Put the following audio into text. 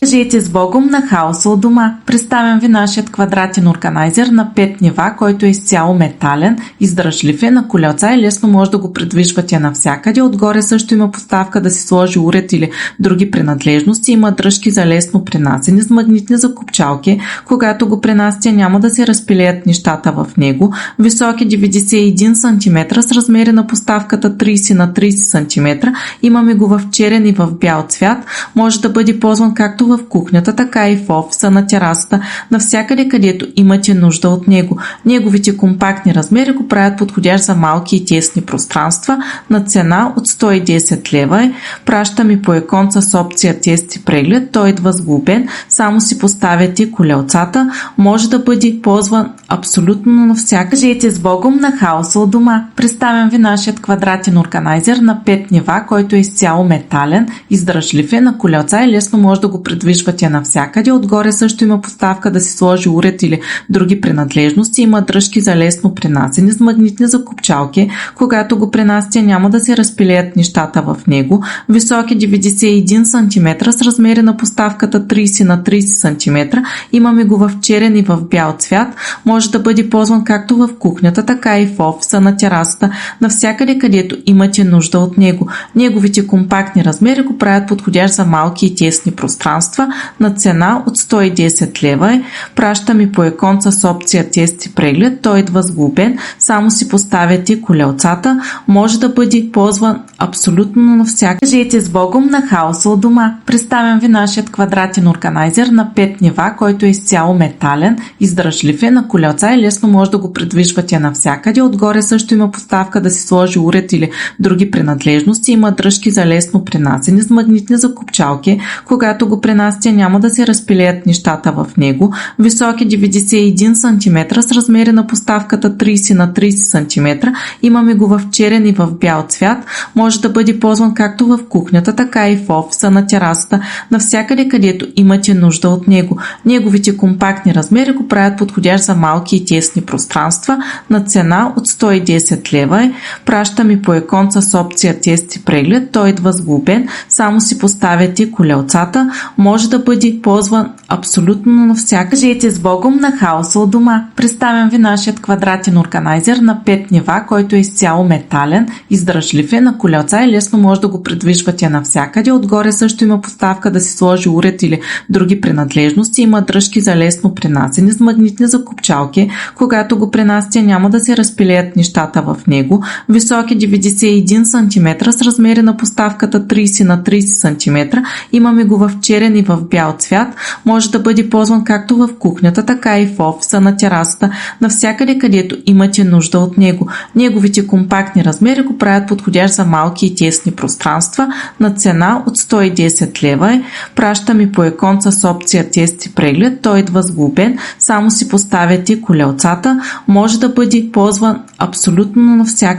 Кажете с Богом на хаоса у дома. Представям ви нашият квадратен органайзер на 5 нива, който е изцяло метален, издръжлив е, на колелца и лесно може да го придвижвате навсякъде. Отгоре също има поставка да си сложи уред или други принадлежности. Има дръжки за лесно пренасене с магнитни закопчалки. Когато го пренасяте, няма да се разпилеят нещата в него. Висок е 91 см с размери на поставката 30 на 30 см. Имаме го в черен и в бял цвят. Може да бъде ползван както в кухнята, така и в офиса, на терасата, навсякъде, където имате нужда от него. Неговите компактни размери го правят подходящ за малки и тесни пространства. На цена от 110 лева е. Пращаме по иконца с опция тест и преглед. Той идва сглобен. Само си поставяте колелцата. Може да бъде ползван абсолютно навсякъде. Кажете с Богом на хаоса у дома. Представям ви нашият квадратен органайзер на 5 нива, който е изцяло метален, издръжлив е, на колелца и лесно може да го придвижвате навсякъде. Отгоре също има поставка да си сложи уред или други принадлежности. Има дръжки за лесно пренасене с магнитни закопчалки. Когато го пренасяте, няма да се разпилеят нещата в него. Висок е 91 см с размери на поставката 30 на 30 см. Имаме го в черен и в бял цвят. Може да бъде ползван както в кухнята, така и в офиса, на терасата, навсякъде, където имате нужда от него. Неговите компактни размери го правят подходящ за малки и тесни пространства. На цена от 110 лева е. Пращаме по иконца с опция тест и преглед. Той идва сглобен. Само си поставяте колелцата. Може да бъде ползван абсолютно навсякъде. Кажете с Богом на хаоса у дома. Представям ви нашият квадратен органайзер на 5 нива, който е изцяло метален, издръжлив е, на колелца и лесно може да го придвижвате навсякъде. Отгоре също има поставка да си сложи уред или други принадлежности. Има дръжки за лесно пренасене с магнитни закопчалки. Когато го пренасяте, няма да се разпилеят нещата в него. Висок е 91 см с размери на поставката 30 на 30 см. Имаме го в черен и в бял цвят. Може да бъде ползван както в кухнята, така и в офиса, на терасата, навсякъде, където имате нужда от него. Неговите компактни размери го правят подходящ за малки и тесни пространства. На цена от 110 лева е. Пращаме по иконца с опция тест и преглед. Той идва сглобен. Само си поставяте колелцата. Може да бъде ползван абсолютно навсякъде. Кажете с Богом на хаоса у дома. Представям ви нашият квадратен органайзер на 5 нива, който е изцяло метален, издръжлив е, на колелца и лесно може да го придвижвате навсякъде. Отгоре също има поставка да си сложи уред или други принадлежности. Има дръжки за лесно пренасене с магнитни закопчалки. Когато го пренасяте, няма да се разпилеят нещата в него. Висок е 91 см с размери на поставката 30 на 30 см. Имаме го в черен и в бял цвят. Може да бъде ползван както в кухнята, така и в офиса, на терасата, навсякъде, където имате нужда от него. Неговите компактни размери го правят подходящ за малки и тесни пространства. На цена от 110 лева е. Пращаме по иконца с опция тест и преглед. Той идва сглобен. Само си поставяте колелцата. Може да бъде ползван абсолютно навсякъде.